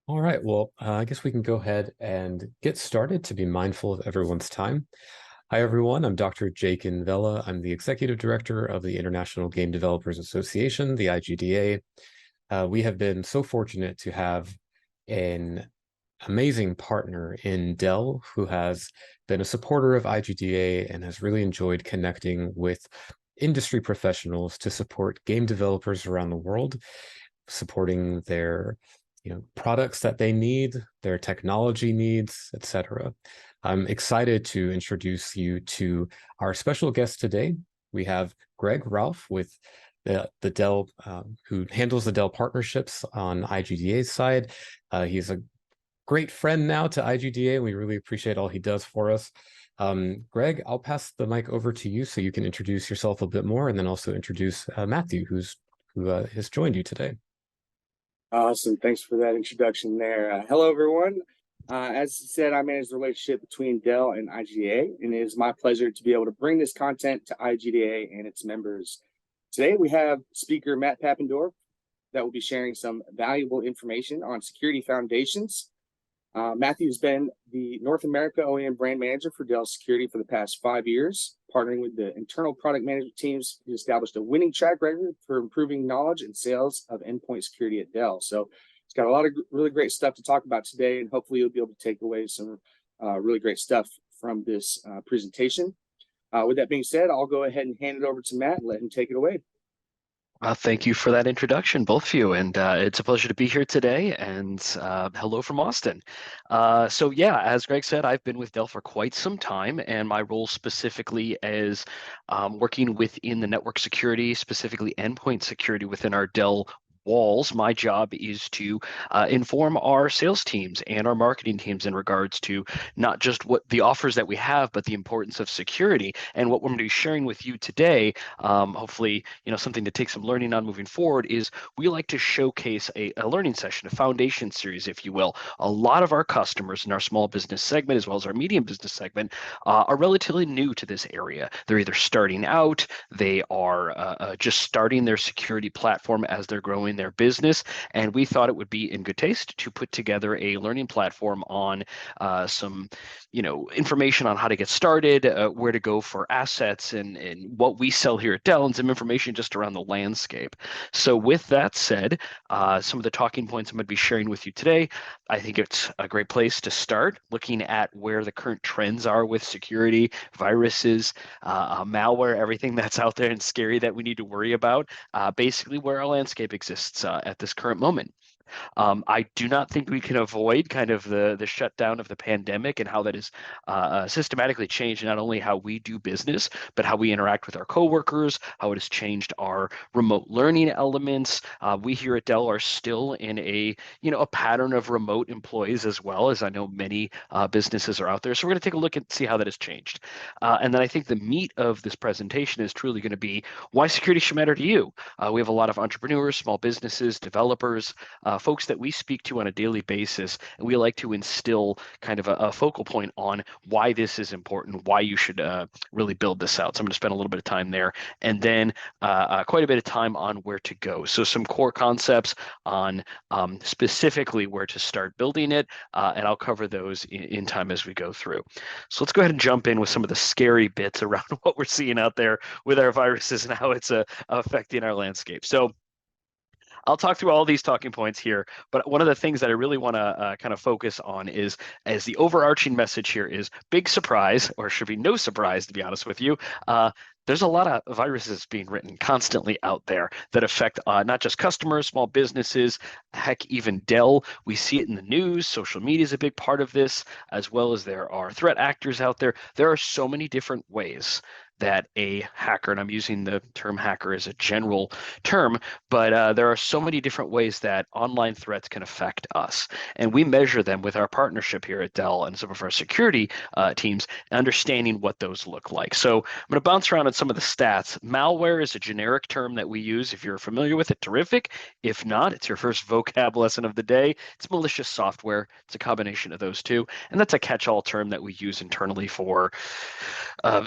All right, well, I guess we can go ahead and get started to be mindful of everyone's time. Hi, everyone. I'm Dr. Jake Vela. I'm the Executive Director of the International Game Developers Association, the IGDA. We have been so fortunate to have an amazing partner in Dell who has been a supporter of IGDA and has really enjoyed connecting with industry professionals to support game developers around the world, supporting their products that they need, their technology needs, etc. I'm excited to introduce you to our special guest today. We have Greg Ralph with the Dell, who handles the Dell partnerships on IGDA's side. He's a great friend now to IGDA. We really appreciate all he does for us. Greg, I'll pass the mic over to you so you can introduce yourself a bit more, and then also introduce Matthew, who has joined you today. Awesome. Thanks for that introduction there. Hello, everyone. As you said, I manage the relationship between Dell and IGDA, and it is my pleasure to be able to bring this content to IGDA and its members. Today, we have speaker Matt Pappendorf that will be sharing some valuable information on security foundations. Matthew has been the North America OEM brand manager for Dell Security for the past 5 years. Partnering with the internal product management teams, he established a winning track record for improving knowledge and sales of endpoint security at Dell. So he's got a lot of really great stuff to talk about today, and hopefully you'll be able to take away some really great stuff from this presentation. With that being said, I'll go ahead and hand it over to Matt and let him take it away. Thank you for that introduction, both of you. And it's a pleasure to be here today. And hello from Austin. So yeah, as Greg said, I've been with Dell for quite some time, and my role specifically is working within the network security, specifically endpoint security within our Dell walls. My job is to inform our sales teams and our marketing teams in regards to not just what the offers that we have, but the importance of security. And what we're going to be sharing with you today, hopefully, something to take some learning on moving forward, is we like to showcase a learning session, a foundation series, if you will. A lot of our customers in our small business segment, as well as our medium business segment, are relatively new to this area. They're either starting out, they are just starting their security platform as they're growing their business, and we thought it would be in good taste to put together a learning platform on some information on how to get started, where to go for assets, and what we sell here at Dell, and some information just around the landscape. So with that said, some of the talking points I'm going to be sharing with you today, I think it's a great place to start looking at where the current trends are with security, viruses, malware, everything that's out there and scary that we need to worry about, basically where our landscape exists at this current moment. I do not think we can avoid kind of the shutdown of the pandemic and how that has systematically changed not only how we do business, but how we interact with our coworkers, how it has changed our remote learning elements. We here at Dell are still in a pattern of remote employees, as well as I know many businesses are out there. So we're going to take a look and see how that has changed. And then I think the meat of this presentation is truly going to be why security should matter to you. We have a lot of entrepreneurs, small businesses, developers, folks that we speak to on a daily basis, and we like to instill kind of a focal point on why this is important, why you should really build this out. So I'm going to spend a little bit of time there, and then quite a bit of time on where to go. So some core concepts on specifically where to start building it, and I'll cover those in time as we go through. So let's go ahead and jump in with some of the scary bits around what we're seeing out there with our viruses and how it's affecting our landscape. So I'll talk through all these talking points here, but one of the things that I really want to kind of focus on is, as the overarching message here is big surprise, or should be no surprise, to be honest with you. There's a lot of viruses being written constantly out there that affect not just customers, small businesses, heck, even Dell. We see it in the news. Social media is a big part of this, as well as there are threat actors out there. There are so many different ways that a hacker, and I'm using the term hacker as a general term, but there are so many different ways that online threats can affect us. And we measure them with our partnership here at Dell and some of our security teams, understanding what those look like. So I'm going to bounce around on some of the stats. Malware is a generic term that we use. If you're familiar with it, terrific. If not, it's your first vocab lesson of the day. It's malicious software. It's a combination of those two. And that's a catch-all term that we use internally for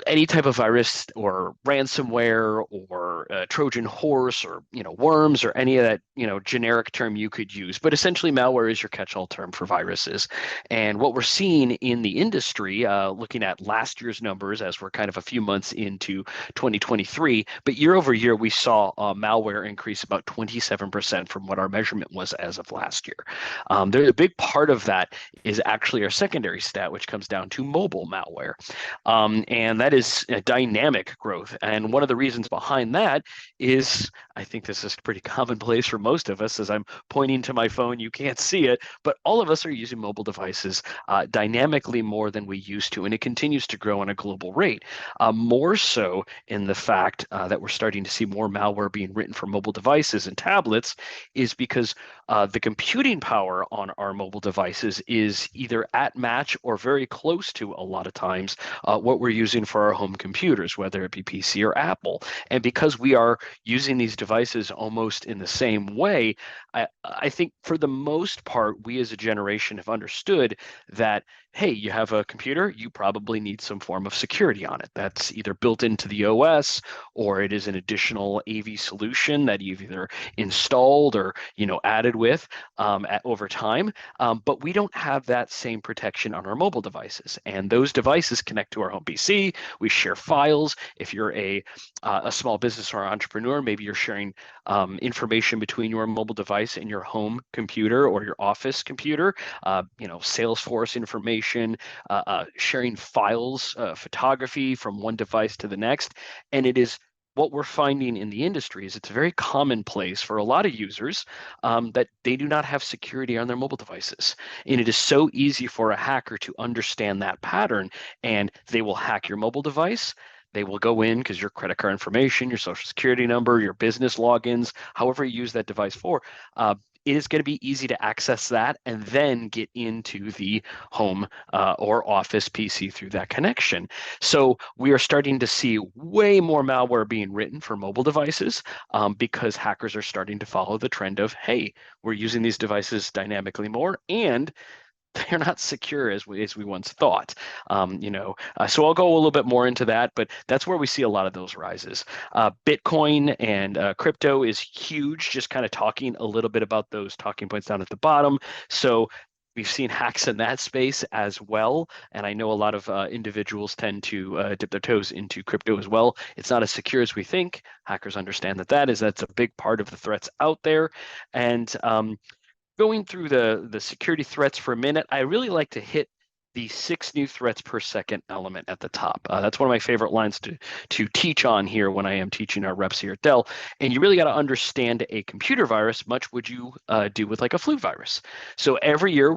any type of virus virus or ransomware or Trojan horse or worms or any of that generic term you could use. But essentially, malware is your catch-all term for viruses. And what we're seeing in the industry, looking at last year's numbers as we're kind of a few months into 2023, but year over year, we saw malware increase about 27% from what our measurement was as of last year. There's a big part of that is actually our secondary stat, which comes down to mobile malware. And that is a dynamic growth. And one of the reasons behind that is, I think this is pretty commonplace for most of us, as I'm pointing to my phone, you can't see it, but all of us are using mobile devices dynamically more than we used to, and it continues to grow on a global rate. More so in the fact that we're starting to see more malware being written for mobile devices and tablets is because the computing power on our mobile devices is either at match or very close to, a lot of times, what we're using for our home computers, whether it be PC or Apple. And because we are using these devices almost in the same way, I think for the most part, we as a generation have understood that, hey, you have a computer, you probably need some form of security on it. That's either built into the OS or it is an additional AV solution that you've either installed or added with over time. But we don't have that same protection on our mobile devices. And those devices connect to our home PC. We share files. If you're a small business or entrepreneur, maybe you're sharing information between your mobile device and your home computer or your office computer, Salesforce information, sharing files, photography from one device to the next. And it is what we're finding in the industry is it's very commonplace for a lot of users that they do not have security on their mobile devices. And it is so easy for a hacker to understand that pattern, and they will hack your mobile device. They will go in because your credit card information, your social security number, your business logins, however you use that device for, it is going to be easy to access that and then get into the home or office PC through that connection. So we are starting to see way more malware being written for mobile devices because hackers are starting to follow the trend of, hey, we're using these devices dynamically more, and they're not secure as we once thought. So I'll go a little bit more into that, but that's where we see a lot of those rises. Bitcoin and crypto is huge, just kind of talking a little bit about those talking points down at the bottom. So we've seen hacks in that space as well. And I know a lot of individuals tend to dip their toes into crypto as well. It's not as secure as we think. Hackers understand that's a big part of the threats out there. And going through the security threats for a minute, I really like to hit the 6 new threats per second element at the top. That's one of my favorite lines to teach on here when I am teaching our reps here at Dell. And you really got to understand a computer virus, much would you do with like a flu virus. So every year,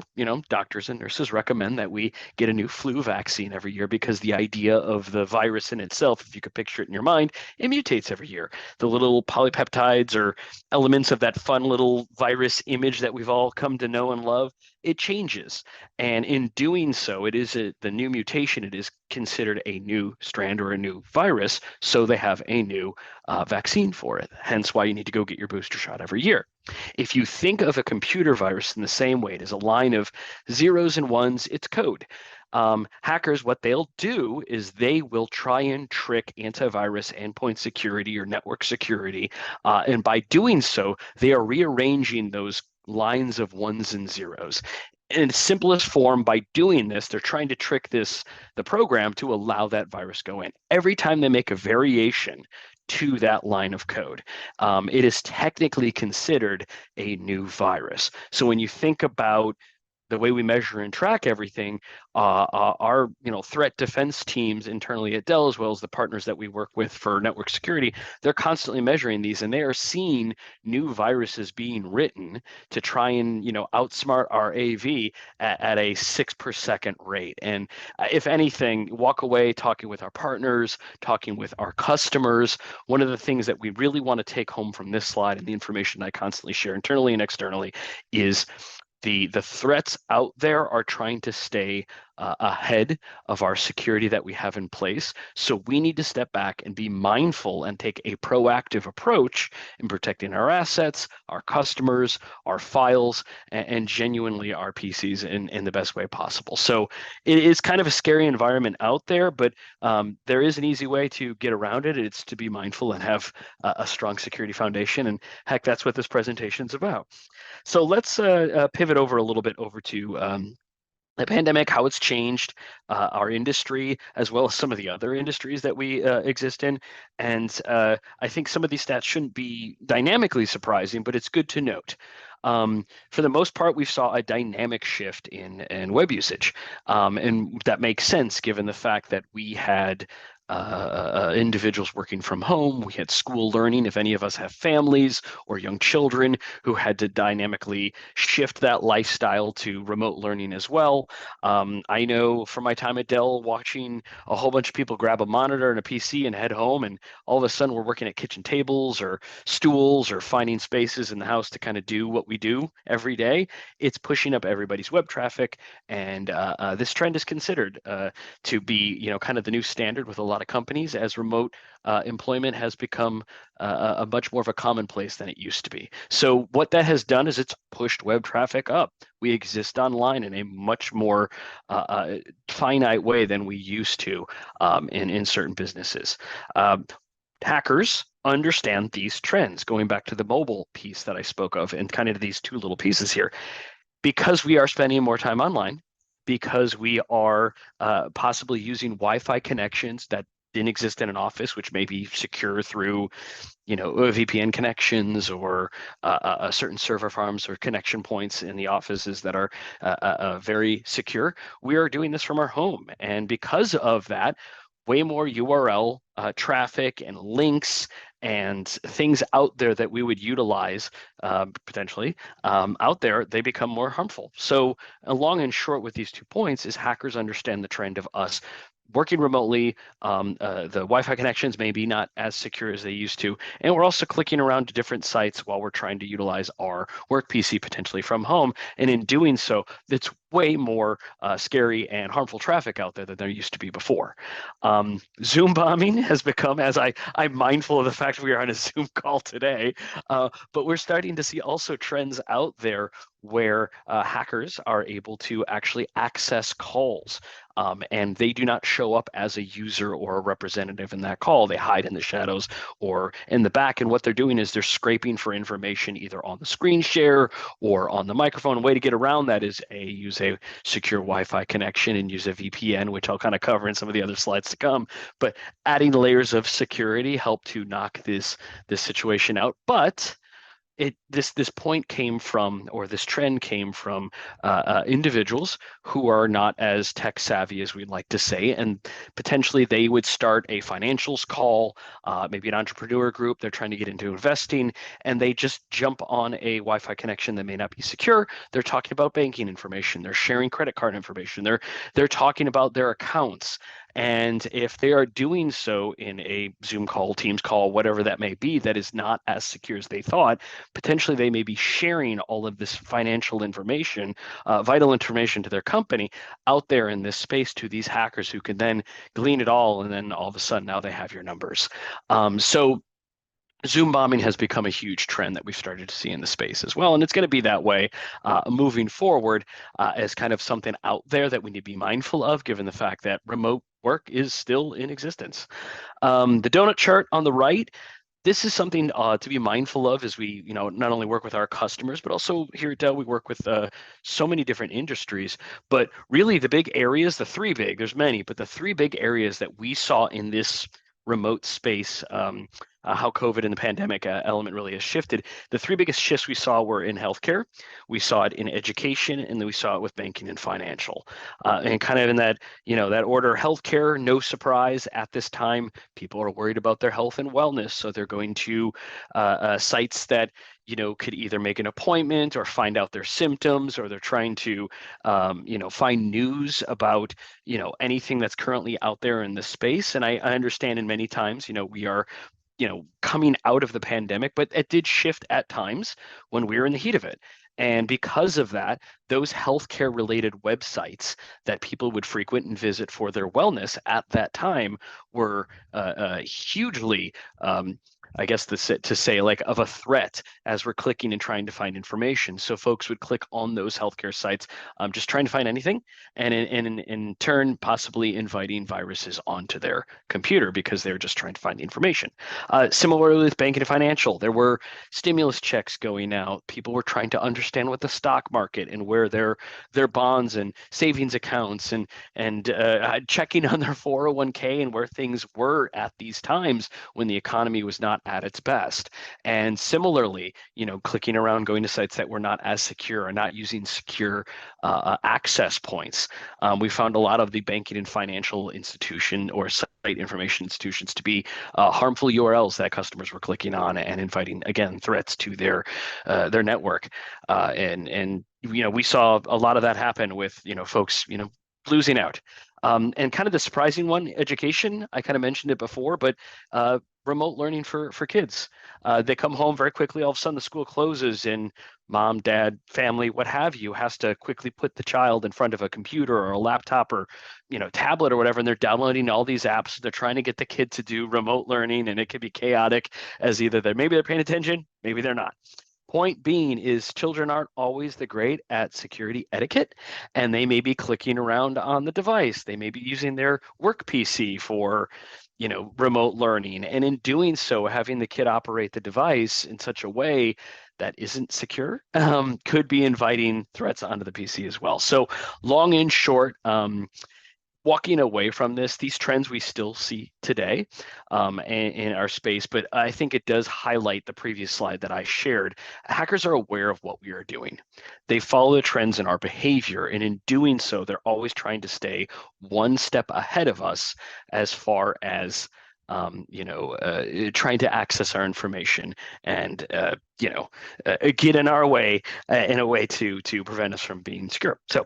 doctors and nurses recommend that we get a new flu vaccine every year because the idea of the virus in itself, if you could picture it in your mind, it mutates every year. The little polypeptides or elements of that fun little virus image that we've all come to know and love, it changes. And in doing so, it is the new mutation. It is considered a new strand or a new virus. So they have a new vaccine for it. Hence why you need to go get your booster shot every year. If you think of a computer virus in the same way, it is a line of zeros and ones, it's code. Hackers, what they'll do is they will try and trick antivirus endpoint security or network security. And by doing so, they are rearranging those lines of ones and zeros. In its simplest form, by doing this, they're trying to trick the program to allow that virus go in. Every time they make a variation to that line of code, it is technically considered a new virus. So when you think about the way we measure and track everything, our threat defense teams internally at Dell, as well as the partners that we work with for network security, they're constantly measuring these, and they are seeing new viruses being written to try and outsmart our AV at a 6 per second rate. And if anything, walk away talking with our partners, talking with our customers. One of the things that we really want to take home from this slide and the information I constantly share internally and externally is the threats out there are trying to stay ahead of our security that we have in place. So we need to step back and be mindful and take a proactive approach in protecting our assets, our customers, our files, and genuinely our PCs in the best way possible. So it is kind of a scary environment out there, but there is an easy way to get around it. It's to be mindful and have a strong security foundation. And heck, that's what this presentation is about. So let's pivot over a little bit over to the pandemic, how it's changed our industry, as well as some of the other industries that we exist in. And I think some of these stats shouldn't be dynamically surprising, but it's good to note. For the most part, we saw a dynamic shift in web usage. And that makes sense given the fact that we had individuals working from home. We had school learning. If any of us have families or young children who had to dynamically shift that lifestyle to remote learning as well. I know from my time at Dell, watching a whole bunch of people grab a monitor and a PC and head home, and all of a sudden we're working at kitchen tables or stools or finding spaces in the house to kind of do what we do every day. It's pushing up everybody's web traffic, and this trend is considered to be, kind of the new standard with a lot of companies as remote employment has become a much more of a commonplace than it used to be. So what that has done is it's pushed web traffic up. We exist online in a much more finite way than we used to in certain businesses. Hackers understand these trends, going back to the mobile piece that I spoke of and kind of these two little pieces here. Because we are spending more time online, because we are possibly using Wi-Fi connections that didn't exist in an office, which may be secure through, VPN connections or certain server farms or connection points in the offices that are very secure. We are doing this from our home. And because of that, way more URL traffic and links and things out there that we would utilize potentially out there, they become more harmful. So long and short with these 2 points is hackers understand the trend of us working remotely. The Wi-Fi connections may be not as secure as they used to, and we're also clicking around to different sites while we're trying to utilize our work PC potentially from home. And in doing so, it's way more scary and harmful traffic out there than there used to be before. Zoom bombing has become, as I'm mindful of the fact we are on a Zoom call today, but we're starting to see also trends out there where hackers are able to actually access calls. And they do not show up as a user or a representative in that call. They hide in the shadows or in the back. And what they're doing is they're scraping for information either on the screen share or on the microphone. A way to get around that is use a secure Wi-Fi connection and use a VPN, which I'll kind of cover in some of the other slides to come. But adding layers of security help to knock this situation out. But this point came from, or this trend came from individuals who are not as tech savvy as we'd like to say, and potentially they would start a financials call, maybe an entrepreneur group. They're trying to get into investing, and they just jump on a Wi-Fi connection that may not be secure. They're talking about banking information. They're sharing credit card information. They're talking about their accounts. And if they are doing so in a Zoom call, Teams call, whatever that may be, that is not as secure as they thought, potentially they may be sharing all of this financial information, vital information to their company out there in this space to these hackers who can then glean it all. And then all of a sudden now they have your numbers. So Zoom bombing has become a huge trend that we've started to see in the space as well. And it's going to be that way moving forward as kind of something out there that we need to be mindful of, given the fact that remote work is still in existence. The donut chart on the right, this is something to be mindful of as we, not only work with our customers, but also here at Dell, we work with so many different industries. But really the big areas, there's many, but the 3 big areas that we saw in this remote space, how COVID and the pandemic element really has shifted. The 3 biggest shifts we saw were in healthcare, we saw it in education, and then we saw it with banking and financial. And kind of in that, that order, healthcare, no surprise at this time, people are worried about their health and wellness. So they're going to sites that could either make an appointment or find out their symptoms, or they're trying to, find news about, anything that's currently out there in the space. And I understand in many times, we are, coming out of the pandemic, but it did shift at times when we were in the heat of it. And because of that, those healthcare related websites that people would frequent and visit for their wellness at that time were hugely, I guess to say like of a threat as we're clicking and trying to find information. So folks would click on those healthcare sites, just trying to find anything, and in turn possibly inviting viruses onto their computer because they're just trying to find the information. Similarly with banking and financial, there were stimulus checks going out. People were trying to understand what the stock market and where their bonds and savings accounts and checking on their 401k and where things were at these times when the economy was not at its best. And similarly, clicking around, going to sites that were not as secure or not using secure access points. We found a lot of the banking and financial institution or site information institutions to be harmful URLs that customers were clicking on and inviting, again, threats to their network. And we saw a lot of that happen with folks losing out. And kind of the surprising one, education. I kind of mentioned it before, but remote learning for kids. They come home very quickly. All of a sudden, the school closes, and mom, dad, family, what have you, has to quickly put the child in front of a computer or a laptop or tablet or whatever, and they're downloading all these apps. They're trying to get the kid to do remote learning, and it can be chaotic as either maybe they're paying attention, maybe they're not. Point being is children aren't always the great at security etiquette, and they may be clicking around on the device. They may be using their work PC for, remote learning. And in doing so, having the kid operate the device in such a way that isn't secure could be inviting threats onto the PC as well. So long and short, walking away from these trends we still see today in our space, but I think it does highlight the previous slide that I shared. Hackers are aware of what we are doing. They follow the trends in our behavior, and in doing so, they're always trying to stay one step ahead of us as far as trying to access our information and get in our way in a way to prevent us from being secure. So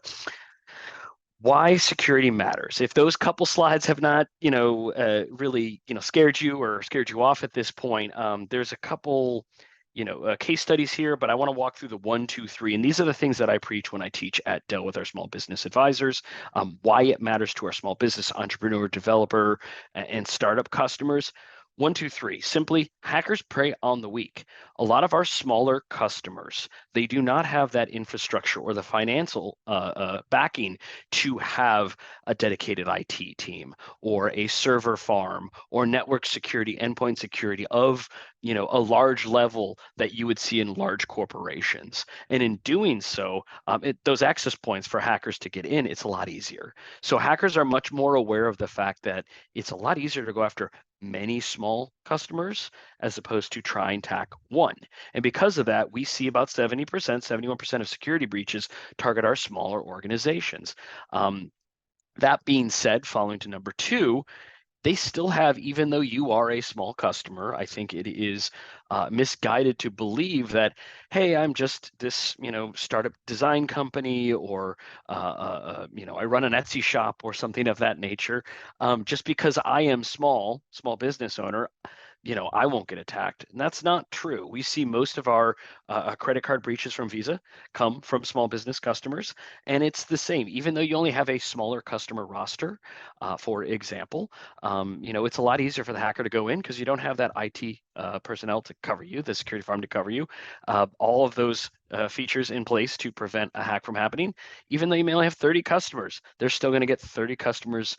why security matters. If those couple slides have not, really, scared you or scared you off at this point, there's a couple, case studies here, but I want to walk through the 1, 2, 3. And these are the things that I preach when I teach at Dell with our small business advisors, why it matters to our small business, entrepreneur, developer, and startup customers. 1, 2, 3. Simply, hackers prey on the weak. A lot of our smaller customers, they do not have that infrastructure or the financial backing to have a dedicated IT team or a server farm or network security, endpoint security of a large level that you would see in large corporations. And in doing so, those access points for hackers to get in, it's a lot easier. So hackers are much more aware of the fact that it's a lot easier to go after many small customers as opposed to try and tack one. And because of that, we see about 70%, 71% of security breaches target our smaller organizations. That being said, following to number 2, they still have, even though you are a small customer, I think it is misguided to believe that, hey, I'm just this, startup design company, or, I run an Etsy shop or something of that nature. Just because I am small business owner, I won't get attacked. And that's not true. We see most of our credit card breaches from Visa come from small business customers. And it's the same, even though you only have a smaller customer roster, for example, it's a lot easier for the hacker to go in because you don't have that IT personnel to cover you, the security firm to cover you. All of those features in place to prevent a hack from happening. Even though you may only have 30 customers, they're still going to get 30 customers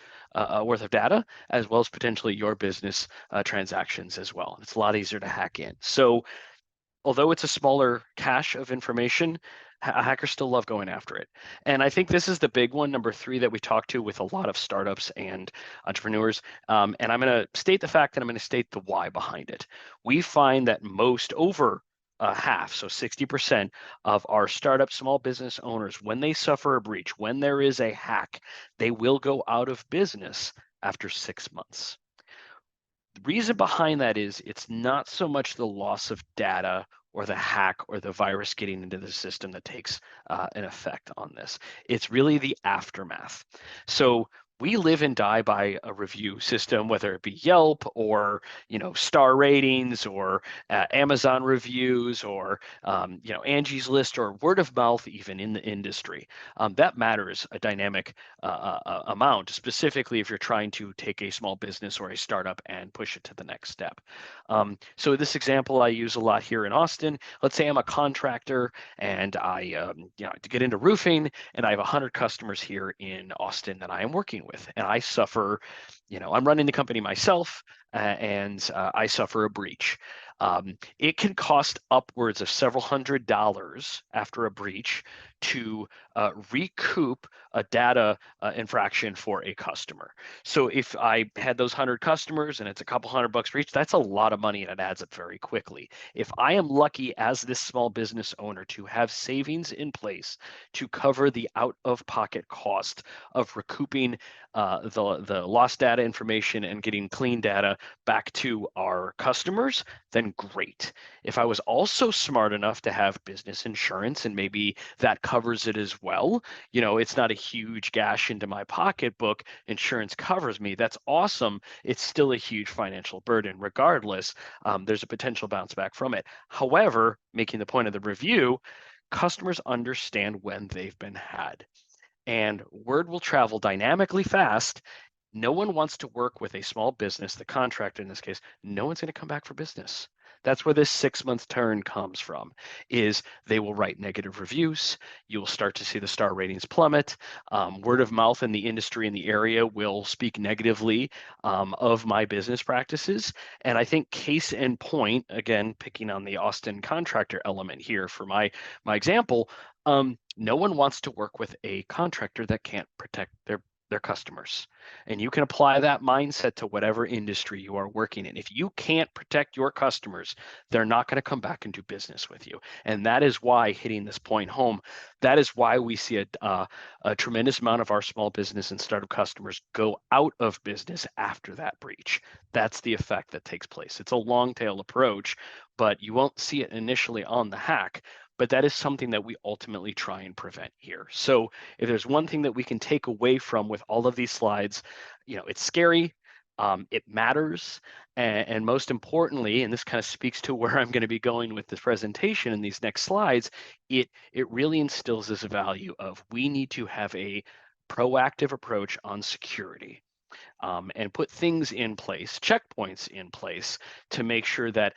worth of data, as well as potentially your business transactions as well. It's a lot easier to hack in. So although it's a smaller cache of information, hackers still love going after it. And I think this is the big one, number 3, that we talk to with a lot of startups and entrepreneurs. And I'm going to state the fact, and I'm going to state the why behind it. We find that most, over half, so 60% of our startup small business owners, when they suffer a breach, when there is a hack, they will go out of business after 6 months. The reason behind that is it's not so much the loss of data or the hack or the virus getting into the system that takes an effect on this. It's really the aftermath. So we live and die by a review system, whether it be Yelp or star ratings or Amazon reviews or Angie's List or word of mouth, even in the industry. That matters a dynamic amount, specifically if you're trying to take a small business or a startup and push it to the next step. So this example I use a lot here in Austin. Let's say I'm a contractor and I to get into roofing, and I have 100 customers here in Austin that I am working with, and I suffer, I'm running the company myself, and I suffer a breach. It can cost upwards of several $100s after a breach to recoup a data infraction for a customer. So if I had those 100 customers and it's a couple $100 for each, that's a lot of money and it adds up very quickly. If I am lucky as this small business owner to have savings in place to cover the out-of-pocket cost of recouping the lost data information and getting clean data back to our customers, then great. If I was also smart enough to have business insurance and maybe that covers it as well, it's not a huge gash into my pocketbook, insurance covers me, that's awesome. It's still a huge financial burden. Regardless, there's a potential bounce back from it. However, making the point of the review, customers understand when they've been had. And word will travel dynamically fast. No one wants to work with a small business, the contractor in this case, no one's going to come back for business. That's where this 6-month turn comes from, is they will write negative reviews. You will start to see the star ratings plummet. Word of mouth in the industry in the area will speak negatively of my business practices. And I think case in point, again, picking on the Austin contractor element here for my example, no one wants to work with a contractor that can't protect their customers. And you can apply that mindset to whatever industry you are working in. If you can't protect your customers, they're not going to come back and do business with you. And that is why, hitting this point home, that is why we see a tremendous amount of our small business and startup customers go out of business after that breach. That's the effect that takes place. It's a long tail approach, but you won't see it initially on the hack. But that is something that we ultimately try and prevent here. So if there's one thing that we can take away from with all of these slides, it's scary, it matters, and most importantly, and this kind of speaks to where I'm going to be going with this presentation in these next slides, it really instills this value of we need to have a proactive approach on security. And put things in place, checkpoints in place to make sure that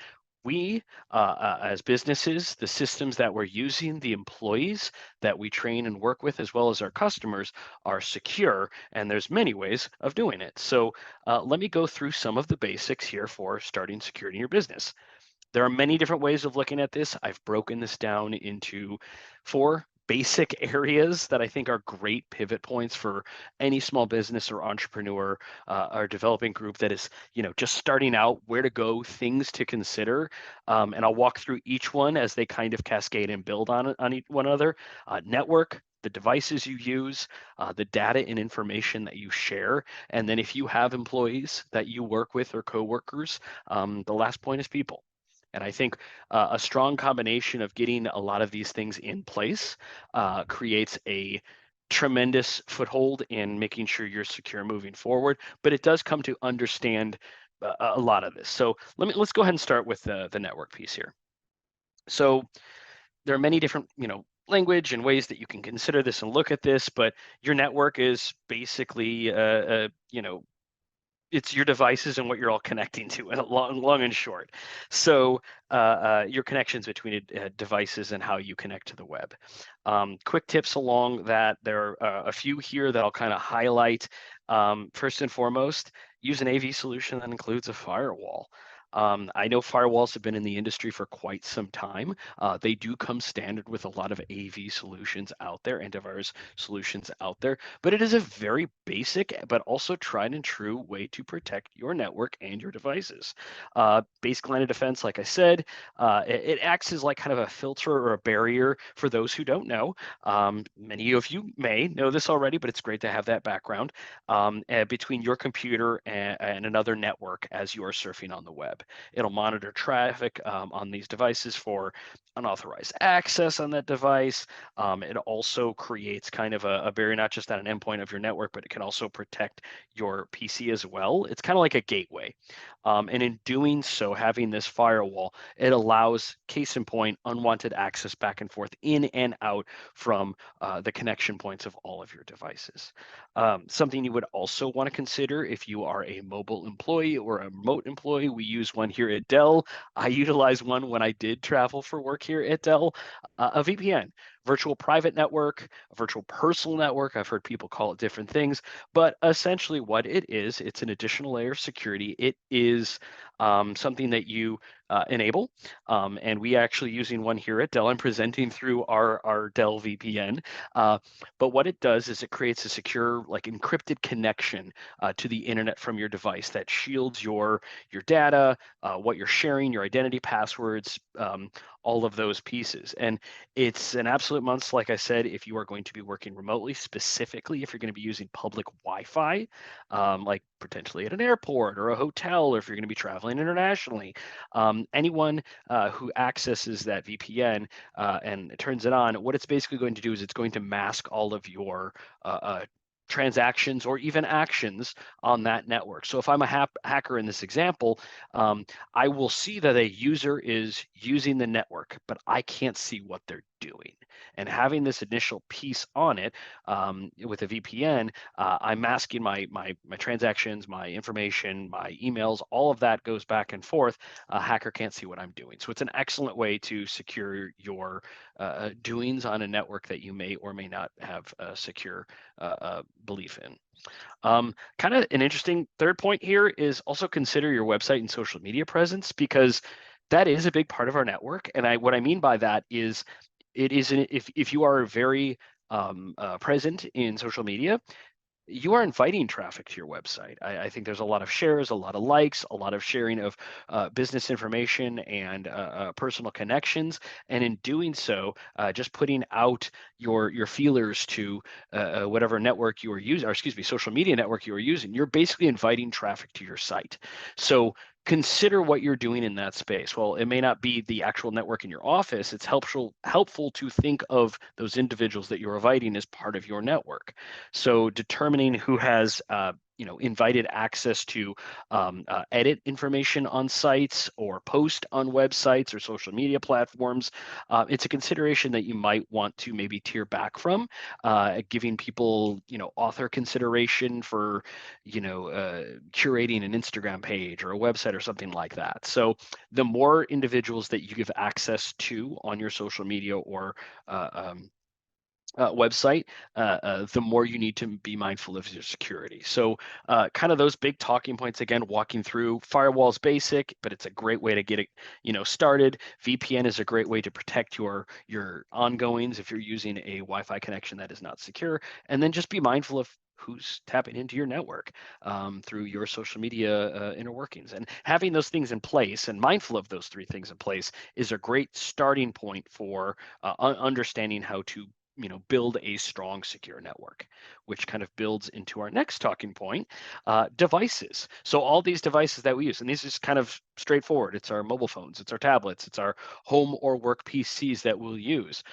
we, as businesses, the systems that we're using, the employees that we train and work with, as well as our customers, are secure. And there's many ways of doing it. So let me go through some of the basics here for starting security in your business. There are many different ways of looking at this. I've broken this down into 4 basic areas that I think are great pivot points for any small business or entrepreneur or developing group that is, just starting out, where to go, things to consider. And I'll walk through each one as they kind of cascade and build on one another. Network, the devices you use, the data and information that you share. And then if you have employees that you work with or coworkers, the last point is people. And I think a strong combination of getting a lot of these things in place creates a tremendous foothold in making sure you're secure moving forward. But it does come to understand a lot of this. So let's go ahead and start with the network piece here. So there are many different, language and ways that you can consider this and look at this, but your network is basically, it's your devices and what you're all connecting to, and long and short. So your connections between devices and how you connect to the web. Quick tips along that. There are a few here that I'll kind of highlight. First and foremost, use an AV solution that includes a firewall. I know firewalls have been in the industry for quite some time. They do come standard with a lot of AV solutions out there, antivirus solutions out there, but it is a very basic but also tried and true way to protect your network and your devices. Basic line of defense, like I said, it acts as like kind of a filter or a barrier for those who don't know. Many of you may know this already, but it's great to have that background between your computer and another network as you are surfing on the web. web. It'll monitor traffic on these devices for unauthorized access on that device. It also creates kind of a barrier, not just at an endpoint of your network, but it can also protect your PC as well. It's kind of like a gateway. And in doing so, having this firewall, it allows, case in point, unwanted access back and forth in and out from the connection points of all of your devices. Something you would also want to consider if you are a mobile employee or a remote employee, we use one here at Dell. I utilize one when I did travel for work here at Dell, a VPN, virtual private network, a virtual personal network. I've heard people call it different things, but essentially what it is, it's an additional layer of security. It is something that you enable, and we actually using one here at Dell. I'm presenting through our Dell VPN, but what it does is it creates a secure, like encrypted connection to the internet from your device that shields your data, what you're sharing, your identity passwords, all of those pieces. And it's an absolute must, like I said, if you are going to be working remotely, specifically if you're going to be using public Wi-Fi, like potentially at an airport or a hotel, or if you're going to be traveling internationally. Anyone who accesses that VPN and turns it on, what it's basically going to do is it's going to mask all of your transactions or even actions on that network. So if I'm a hacker in this example, I will see that a user is using the network, but I can't see what they're doing. And having this initial piece on it with a VPN, I'm masking my transactions, my information, my emails, all of that goes back and forth. A hacker can't see what I'm doing. So it's an excellent way to secure your doings on a network that you may or may not have a secure belief in. Kind of an interesting third point here is also consider your website and social media presence, because that is a big part of our network. And what I mean by that is it is if you are very present in social media, you are inviting traffic to your website. I think there's a lot of shares, a lot of likes, a lot of sharing of business information and personal connections. And in doing so, just putting out your feelers to whatever network you are using, or excuse me, social media network you are using, you're basically inviting traffic to your site. So consider what you're doing in that space. Well, it may not be the actual network in your office. It's helpful to think of those individuals that you're inviting as part of your network. So determining who has invited access to edit information on sites or post on websites or social media platforms, it's a consideration that you might want to maybe tier back from, giving people author consideration for curating an Instagram page or a website or something like that. So the more individuals that you give access to on your social media or website, the more you need to be mindful of your security. So kind of those big talking points, again, walking through firewall's basic, but it's a great way to get it started. VPN is a great way to protect your ongoings if you're using a Wi-Fi connection that is not secure. And then just be mindful of who's tapping into your network through your social media inner workings. And having those things in place and mindful of those three things in place is a great starting point for understanding how to build a strong, secure network, which kind of builds into our next talking point, devices. So all these devices that we use, and these is kind of straightforward. It's our mobile phones, it's our tablets, it's our home or work PCs that we'll use.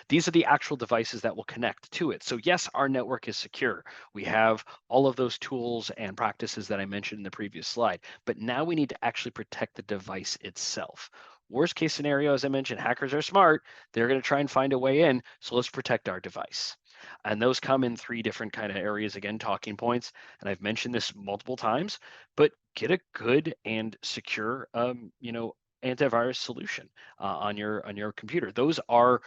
These are the actual devices that will connect to it. So yes, our network is secure. We have all of those tools and practices that I mentioned in the previous slide, but now we need to actually protect the device itself. Worst case scenario, as I mentioned, hackers are smart. They're going to try and find a way in. So let's protect our device. And those come in three different kind of areas, again, talking points. And I've mentioned this multiple times, but get a good and secure, antivirus solution on your computer. Those are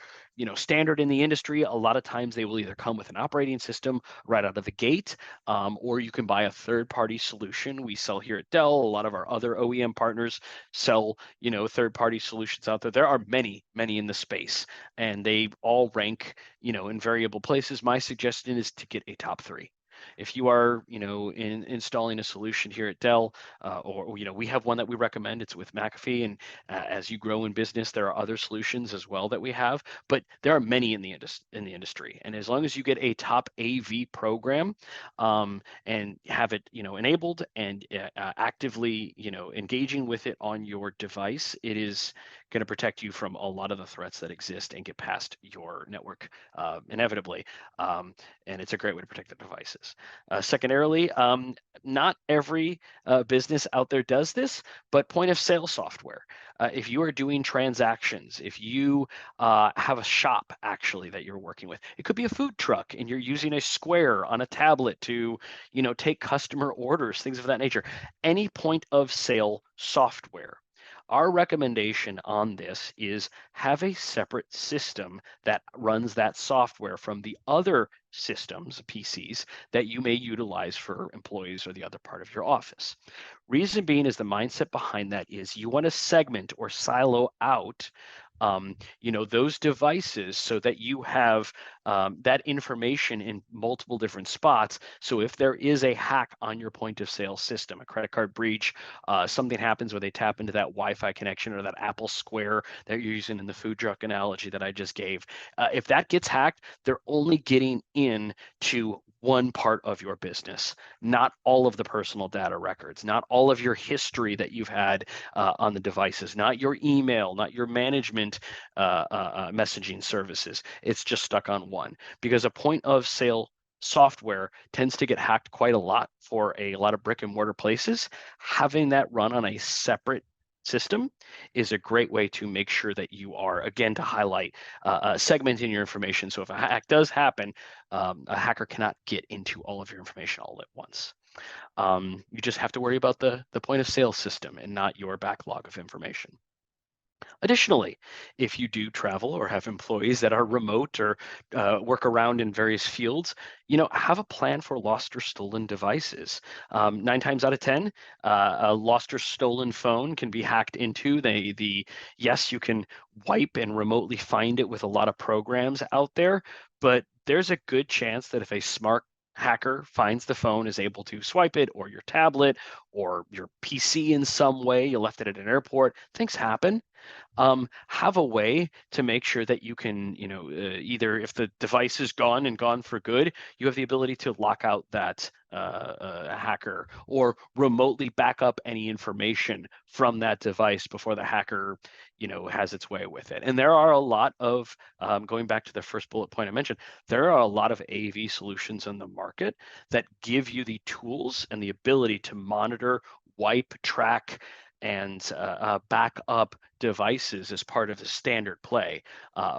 standard in the industry. A lot of times they will either come with an operating system right out of the gate, or you can buy a third-party solution. We sell here at Dell. A lot of our other OEM partners sell third-party solutions out there. There are many in the space, and they all rank in variable places. My suggestion is to get a top three. If you are, installing a solution here at Dell, or we have one that we recommend. It's with McAfee, and as you grow in business, there are other solutions as well that we have. But there are many in the industry, and as long as you get a top AV program, and have it, enabled and actively, engaging with it on your device, it is going to protect you from a lot of the threats that exist and get past your network inevitably. And it's a great way to protect the devices. Secondarily, not every business out there does this, but point of sale software. If you are doing transactions, if you have a shop actually that you're working with, it could be a food truck and you're using a Square on a tablet to, take customer orders, things of that nature. Any point of sale software. Our recommendation on this is have a separate system that runs that software from the other systems, PCs, that you may utilize for employees or the other part of your office. Reason being is the mindset behind that is you want to segment or silo out those devices so that you have that information in multiple different spots. So if there is a hack on your point of sale system, a credit card breach, something happens where they tap into that Wi-Fi connection or that Apple Square that you're using in the food truck analogy that I just gave, if that gets hacked, they're only getting in to one part of your business, not all of the personal data records, not all of your history that you've had on the devices, not your email, not your management messaging services. It's just stuck on one, because a point of sale software tends to get hacked quite a lot for a lot of brick and mortar places. Having that run on a separate system is a great way to make sure that you are, again, to highlight segmenting your information. So if a hack does happen, a hacker cannot get into all of your information all at once. You just have to worry about the point of sale system and not your backlog of information. Additionally, if you do travel or have employees that are remote or work around in various fields, have a plan for lost or stolen devices. 9 times out of 10, a lost or stolen phone can be hacked into. Yes, you can wipe and remotely find it with a lot of programs out there, but there's a good chance that if a smart hacker finds the phone, is able to swipe it, or your tablet or your PC in some way, you left it at an airport, things happen. Have a way to make sure that you can, either if the device is gone and gone for good, you have the ability to lock out that hacker or remotely back up any information from that device before the hacker, has its way with it. And there are a lot of, going back to the first bullet point I mentioned, there are a lot of AV solutions in the market that give you the tools and the ability to monitor, wipe, track, and back up devices as part of the standard play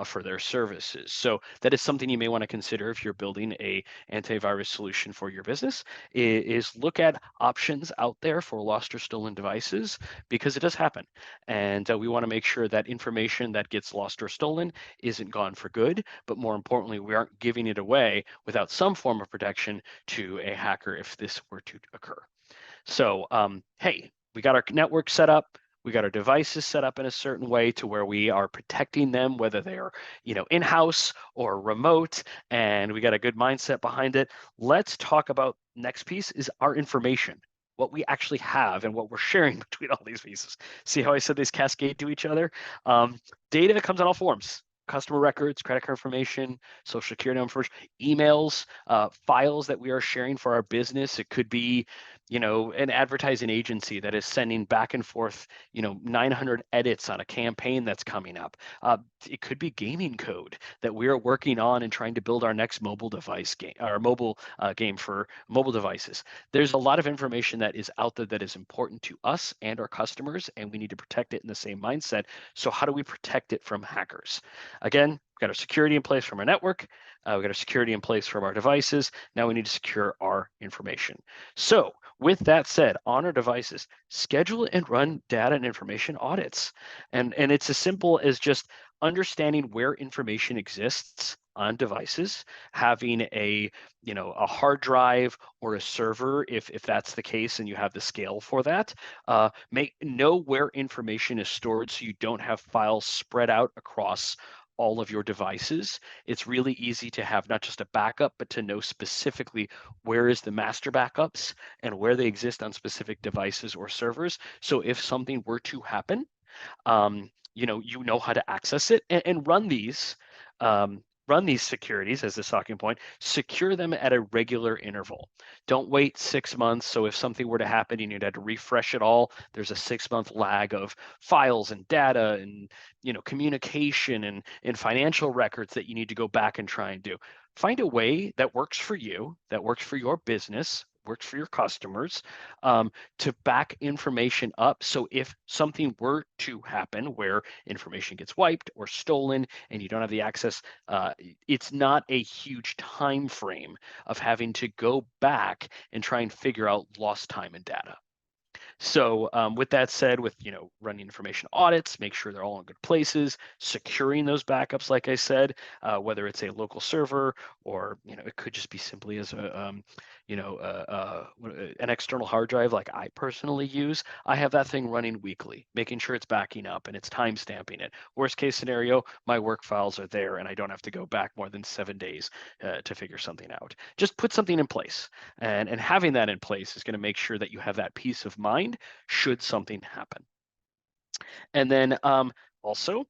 for their services. So that is something you may want to consider if you're building a antivirus solution for your business, is look at options out there for lost or stolen devices, because it does happen. And we want to make sure that information that gets lost or stolen isn't gone for good, but more importantly, we aren't giving it away without some form of protection to a hacker if this were to occur. So, hey, we got our network set up. We got our devices set up in a certain way to where we are protecting them, whether they're, in-house or remote, and we got a good mindset behind it. Let's talk about next piece is our information, what we actually have and what we're sharing between all these pieces. See how I said these cascade to each other? Data comes in all forms. Customer records, credit card information, social security number, emails, files that we are sharing for our business. It could be, an advertising agency that is sending back and forth, 900 edits on a campaign that's coming up. It could be gaming code that we are working on and trying to build our next mobile device game, our mobile game for mobile devices. There's a lot of information that is out there that is important to us and our customers, and we need to protect it in the same mindset. So how do we protect it from hackers? Again, we've got our security in place from our network. We've got our security in place from our devices. Now we need to secure our information. So with that said, on our devices, schedule and run data and information audits. And it's as simple as just understanding where information exists on devices, having a hard drive or a server, if that's the case and you have the scale for that. Know where information is stored so you don't have files spread out across all of your devices, it's really easy to have not just a backup, but to know specifically where is the master backups and where they exist on specific devices or servers. So if something were to happen, you know how to access it and run these securities as the talking point, secure them at a regular interval. Don't wait 6 months. So if something were to happen and you'd have to refresh it all, there's a 6-month lag of files and data and communication and financial records that you need to go back and try and do. Find a way that works for you, that works for your business, works for your customers, to back information up. So if something were to happen where information gets wiped or stolen and you don't have the access, it's not a huge time frame of having to go back and try and figure out lost time and data. So with that said, with running information audits, make sure they're all in good places, securing those backups, like I said, whether it's a local server or it could just be simply as an external hard drive like I personally use. I have that thing running weekly, making sure it's backing up and it's time stamping it. Worst case scenario, my work files are there and I don't have to go back more than 7 days to figure something out. Just put something in place, and having that in place is going to make sure that you have that peace of mind should something happen. And then also,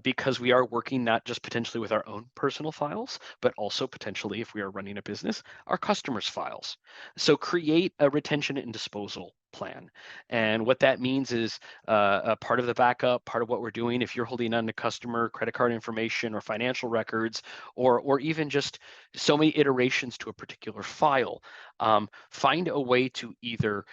because we are working not just potentially with our own personal files, but also potentially, if we are running a business, our customers' files. So create a retention and disposal plan. And what that means is a part of the backup, part of what we're doing, if you're holding on to customer credit card information or financial records, or even just so many iterations to a particular file, find a way to either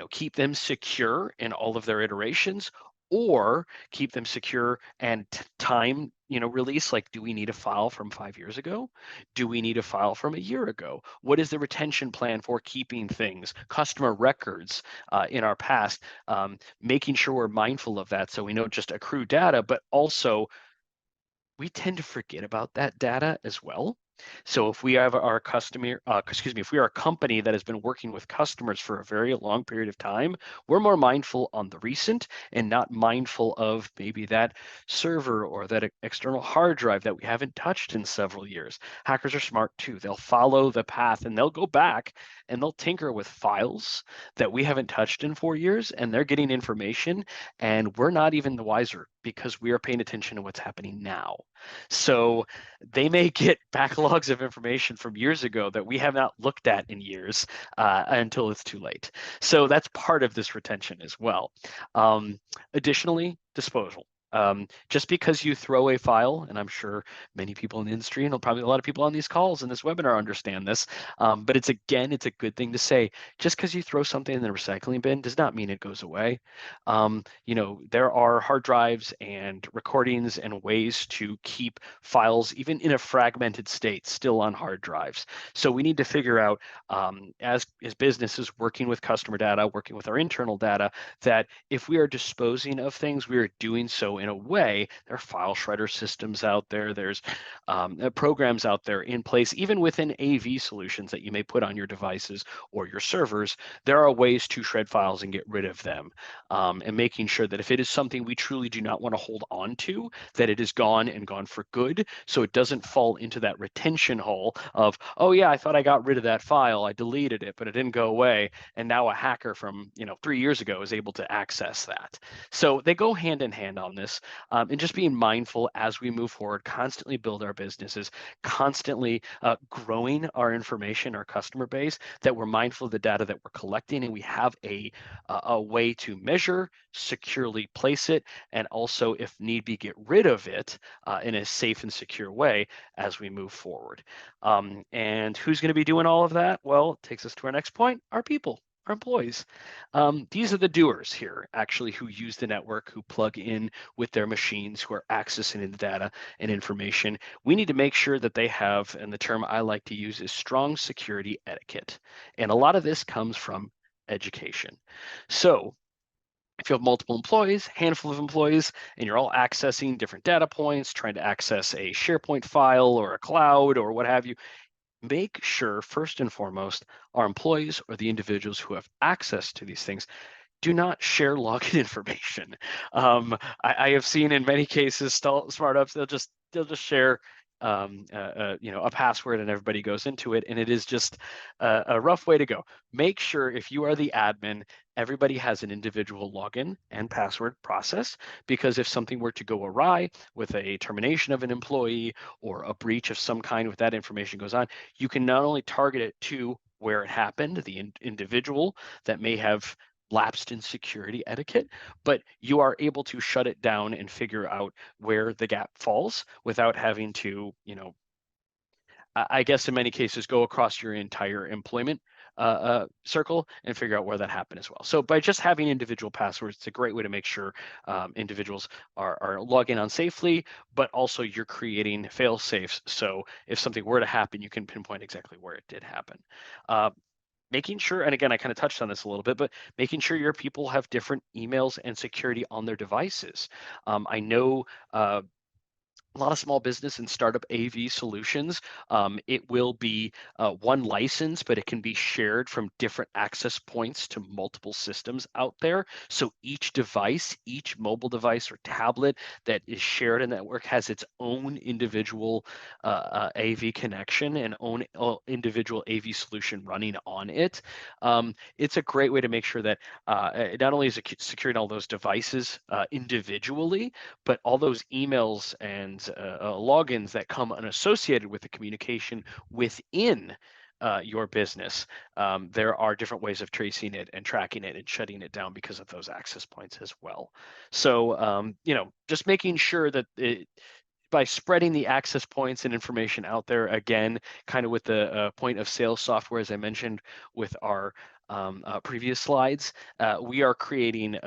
keep them secure in all of their iterations, or keep them secure and time release. Like, do we need a file from 5 years ago? Do we need a file from a year ago? What is the retention plan for keeping things, customer records in our past? Making sure we're mindful of that, so we don't just accrue data, but also we tend to forget about that data as well. So if we have our if we are a company that has been working with customers for a very long period of time, we're more mindful on the recent and not mindful of maybe that server or that external hard drive that we haven't touched in several years. Hackers are smart too. They'll follow the path and they'll go back and they'll tinker with files that we haven't touched in 4 years, and they're getting information and we're not even the wiser because we are paying attention to what's happening now. So they may get backlogs of information from years ago that we have not looked at in years until it's too late. So that's part of this retention as well. Additionally, disposal. Just because you throw a file, and I'm sure many people in the industry and probably a lot of people on these calls and this webinar understand this, but it's a good thing to say. Just because you throw something in the recycling bin does not mean it goes away. There are hard drives and recordings and ways to keep files, even in a fragmented state, still on hard drives. So we need to figure out, as businesses working with customer data, working with our internal data, that if we are disposing of things, we are doing so in a way. There are file shredder systems out there. There's programs out there in place, even within AV solutions that you may put on your devices or your servers. There are ways to shred files and get rid of them, and making sure that if it is something we truly do not want to hold on to, that it is gone and gone for good, so it doesn't fall into that retention hole of, oh yeah, I thought I got rid of that file, I deleted it, but it didn't go away, and now a hacker from 3 years ago is able to access that. So they go hand in hand on this, and just being mindful as we move forward, constantly build our businesses, constantly growing our information, our customer base, that we're mindful of the data that we're collecting, and we have a way to measure, securely place it, and also, if need be, get rid of it in a safe and secure way as we move forward. And who's going to be doing all of that? Well, it takes us to our next point: our people, our employees. These are the doers here, actually, who use the network, who plug in with their machines, who are accessing the data and information. We need to make sure that they have, and the term I like to use is strong security etiquette. And a lot of this comes from education. So if you have multiple employees, handful of employees, and you're all accessing different data points, trying to access a SharePoint file or a cloud or what have you, make sure, first and foremost, our employees or the individuals who have access to these things do not share login information. I have seen in many cases startups they'll just share a password and everybody goes into it, and it is just a rough way to go. Make sure if you are the admin, everybody has an individual login and password process, because if something were to go awry with a termination of an employee or a breach of some kind with that information goes on, you can not only target it to where it happened, the individual that may have lapsed in security etiquette, but you are able to shut it down and figure out where the gap falls without having to, I guess in many cases, go across your entire employment circle and figure out where that happened as well. So by just having individual passwords, it's a great way to make sure individuals are logging on safely, but also you're creating fail safes. So if something were to happen, you can pinpoint exactly where it did happen. Making sure, and again, I kind of touched on this a little bit, but making sure your people have different emails and security on their devices. I know a lot of small business and startup AV solutions, it will be one license, but it can be shared from different access points to multiple systems out there. So each device, each mobile device or tablet that is shared in the network has its own individual AV connection and own individual AV solution running on it. It's a great way to make sure that not only is it securing all those devices individually, but all those emails and logins that come unassociated with the communication within your business. There are different ways of tracing it and tracking it and shutting it down because of those access points as well. So, just making sure that by spreading the access points and information out there, again, kind of with the point of sale software, as I mentioned with our previous slides, we are creating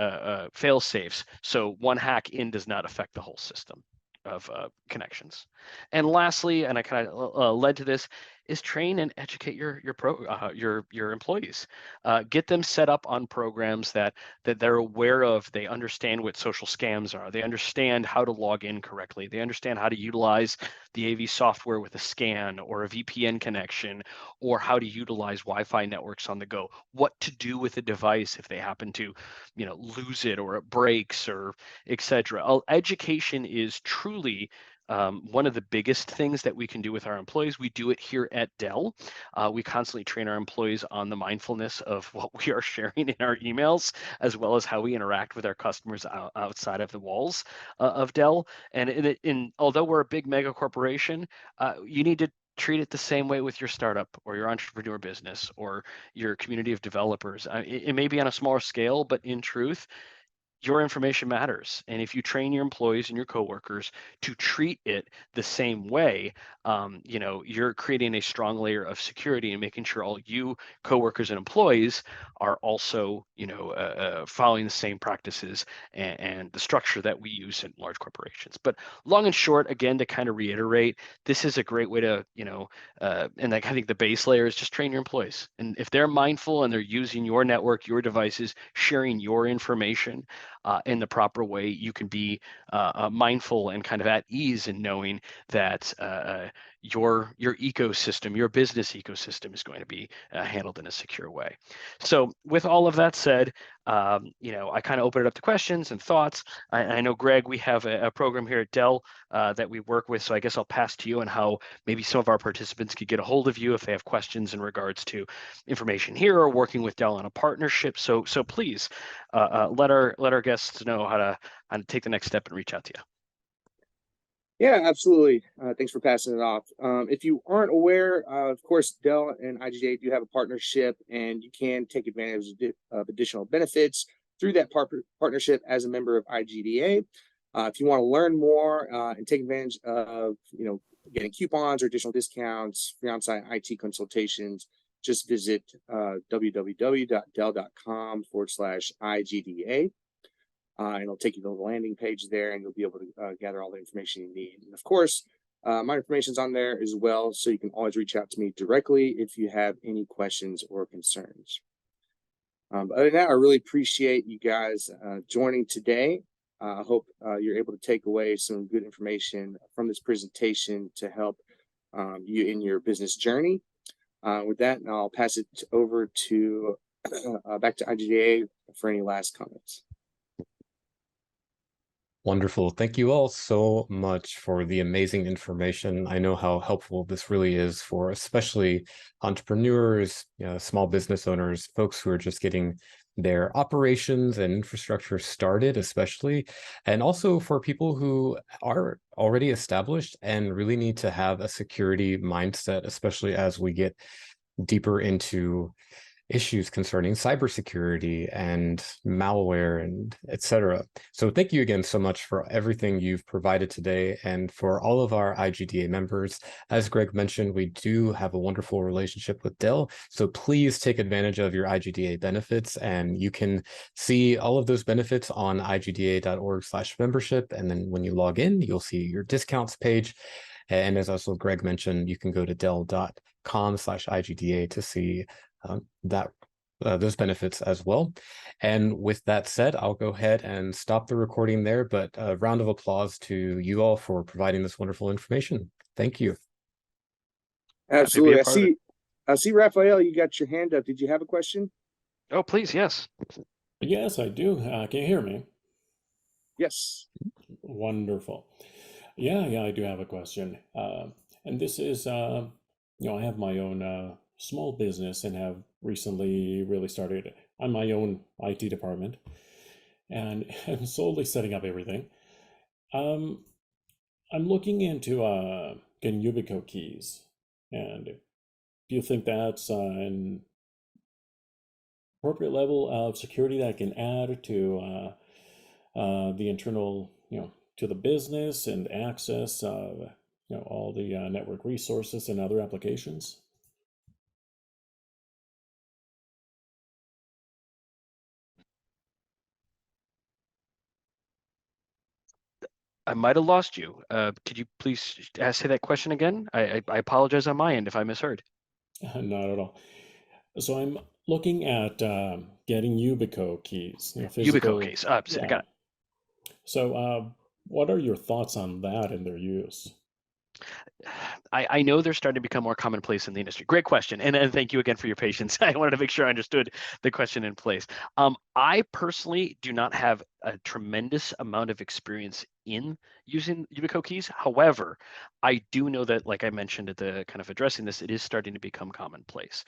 fail safes. So one hack in does not affect the whole system of connections. And lastly, and I kind of led to this, is train and educate your employees. Get them set up on programs that they're aware of. They understand what social scams are. They understand how to log in correctly. They understand how to utilize the AV software with a scan or a VPN connection, or how to utilize Wi-Fi networks on the go. What to do with a device if they happen to, lose it or it breaks or etc. Education is truly one of the biggest things that we can do with our employees. We do it here at Dell. We constantly train our employees on the mindfulness of what we are sharing in our emails, as well as how we interact with our customers outside of the walls of Dell. And although we're a big mega corporation, you need to treat it the same way with your startup or your entrepreneur business or your community of developers. It may be on a smaller scale, but in truth, your information matters. And if you train your employees and your coworkers to treat it the same way, you're creating a strong layer of security and making sure all you coworkers and employees are also, following the same practices and the structure that we use in large corporations. But long and short, again, to kind of reiterate, this is a great way to, and I think the base layer is just train your employees. And if they're mindful and they're using your network, your devices, sharing your information, in the proper way, you can be mindful and kind of at ease in knowing that your ecosystem, your business ecosystem, is going to be handled in a secure way. So, with all of that said, I kind of open it up to questions and thoughts. I know, Greg, we have a program here at Dell that we work with, so I guess I'll pass to you on how maybe some of our participants could get a hold of you if they have questions in regards to information here or working with Dell on a partnership. So please let our guests know how to take the next step and reach out to you. Yeah, absolutely. Thanks for passing it off. If you aren't aware, of course, Dell and IGDA do have a partnership, and you can take advantage of additional benefits through that partnership as a member of IGDA. If you want to learn more and take advantage of, getting coupons or additional discounts, free on-site IT consultations, just visit www.dell.com/IGDA. And it'll take you to the landing page there, and you'll be able to gather all the information you need. And of course, my information's on there as well, so you can always reach out to me directly if you have any questions or concerns. But other than that, I really appreciate you guys joining today. I hope you're able to take away some good information from this presentation to help you in your business journey. With that, I'll pass it over to back to IGDA for any last comments. Wonderful. Thank you all so much for the amazing information. I know how helpful this really is for especially entrepreneurs, small business owners, folks who are just getting their operations and infrastructure started, especially, and also for people who are already established and really need to have a security mindset, especially as we get deeper into issues concerning cybersecurity and malware and etc. So thank you again so much for everything you've provided today and for all of our IGDA members. As Greg mentioned, we do have a wonderful relationship with Dell, so please take advantage of your IGDA benefits, and you can see all of those benefits on igda.org/membership, and then when you log in, you'll see your discounts page. And as also Greg mentioned, you can go to dell.com/IGDA to see those benefits as well. And with that said, I'll go ahead and stop the recording there, but a round of applause to you all for providing this wonderful information. Thank you. Absolutely. I see, Raphael, you got your hand up. Did you have a question? Oh, please, yes. Yes, I do. Can you hear me? Yes. Wonderful. Yeah, I do have a question. And this is, I have my own small business and have recently really started on my own IT department, and I'm slowly setting up everything. I'm looking into getting Yubico keys, and do you think that's an appropriate level of security that I can add to the internal, to the business and access, all the network resources and other applications? I might have lost you. Could you please say that question again? I apologize on my end if I misheard. Not at all. So I'm looking at getting Yubico keys, Yubico physical. case. Got it. So what are your thoughts on that and their use? I know they're starting to become more commonplace in the industry. Great question. And thank you again for your patience. I wanted to make sure I understood the question in place. I personally do not have a tremendous amount of experience in using Yubico keys. However, I do know that, like I mentioned at the kind of addressing this, it is starting to become commonplace.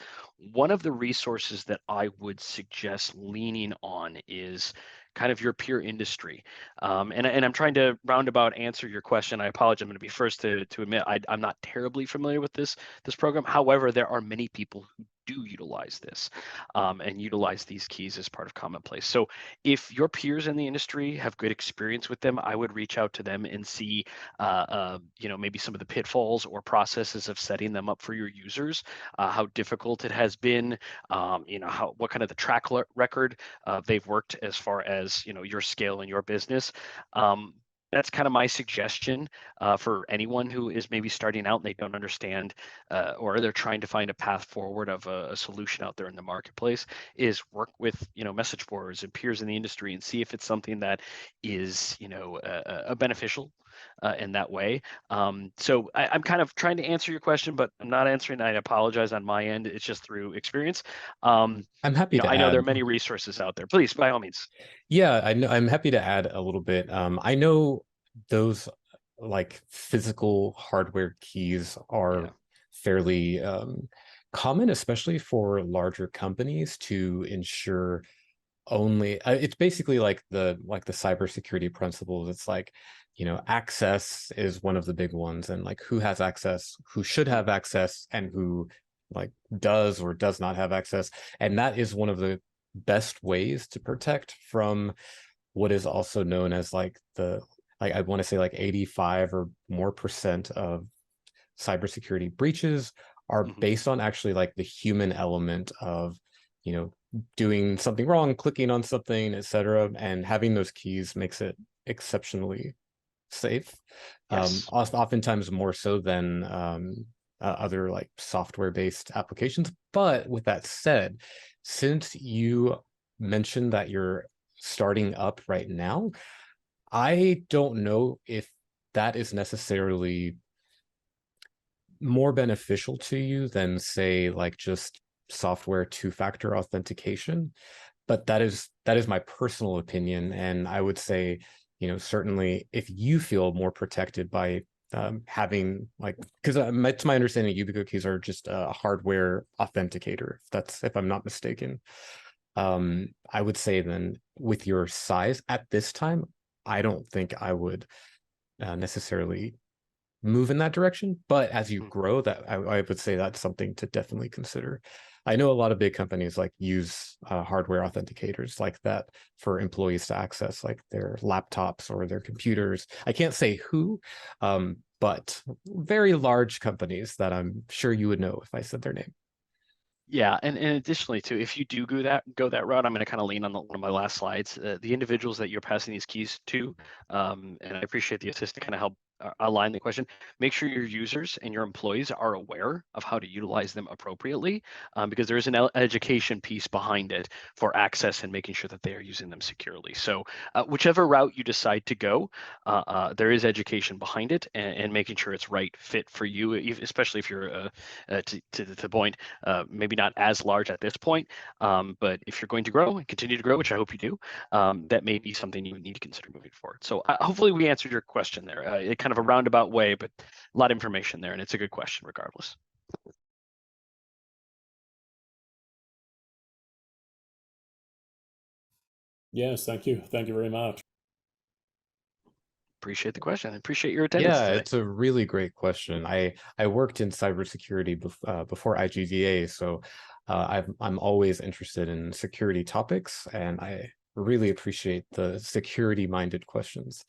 One of the resources that I would suggest leaning on is kind of your peer industry. And I'm trying to roundabout answer your question. I apologize. I'm going to be first to admit I'm not terribly familiar with this program. However, there are many people who do utilize this and utilize these keys as part of commonplace. So if your peers in the industry have good experience with them, I would reach out to them and see, maybe some of the pitfalls or processes of setting them up for your users, how difficult it has been, what kind of the track record they've worked as far as, your scale and your business. That's kind of my suggestion for anyone who is maybe starting out and they don't understand or they're trying to find a path forward of a solution out there in the marketplace, is work with message boards and peers in the industry and see if it's something that is a beneficial in that way. So I'm kind of trying to answer your question, but I'm not answering. I apologize on my end. It's just through experience. I'm happy to I know add. there are many resources out there. Please, by all means. Yeah, I know. I'm happy to add a little bit. I know those like physical hardware keys are fairly common, especially for larger companies, to ensure only it's basically like the cybersecurity principles. It's like, access is one of the big ones, and like who has access, who should have access, and who like does or does not have access. And that is one of the best ways to protect from what is also known as like I want to say like 85 or more percent of cybersecurity breaches are based on actually like the human element of, doing something wrong, clicking on something, etc. And having those keys makes it exceptionally safe. Yes. Oftentimes more so than other like software-based applications. But with that said, since you mentioned that you're starting up right now, I don't know if that is necessarily more beneficial to you than, say, like just software two-factor authentication, but that is my personal opinion. And I would say, certainly if you feel more protected by having because it's my understanding YubiCookies are just a hardware authenticator, if I'm not mistaken. I would say then with your size at this time, I don't think I would necessarily move in that direction. But as you grow, that I would say that's something to definitely consider. I know a lot of big companies use hardware authenticators like that for employees to access their laptops or their computers. I can't say who, but very large companies that I'm sure you would know if I said their name. Yeah, and additionally too, if you do go that route, I'm going to kind of lean on one of my last slides. The individuals that you're passing these keys to, and I appreciate the assist to kind of help align the question. Make sure your users and your employees are aware of how to utilize them appropriately, because there is an education piece behind it for access and making sure that they are using them securely. So whichever route you decide to go, there is education behind it, and making sure it's right fit for you, especially if you're to the point, maybe not as large at this point, but if you're going to grow and continue to grow, which I hope you do, that may be something you need to consider moving forward. So hopefully we answered your question there. It kind of a roundabout way, but a lot of information there, and it's a good question regardless. Yes, thank you. Thank you very much. Appreciate the question. I appreciate your attendance Yeah, today. it's a really great question. I worked in cybersecurity before IGDA, so I'm always interested in security topics, and I really appreciate the security-minded questions.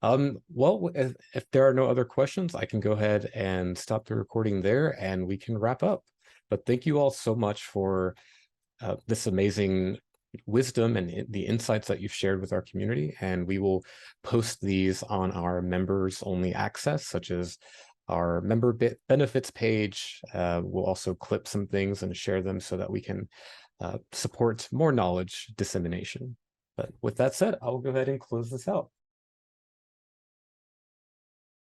Well, if there are no other questions, I can go ahead and stop the recording there, and we can wrap up. But thank you all so much for this amazing wisdom and the insights that you've shared with our community. And we will post these on our members only access, such as our member benefits page. We'll also clip some things and share them so that we can support more knowledge dissemination. But with that said, I'll go ahead and close this out.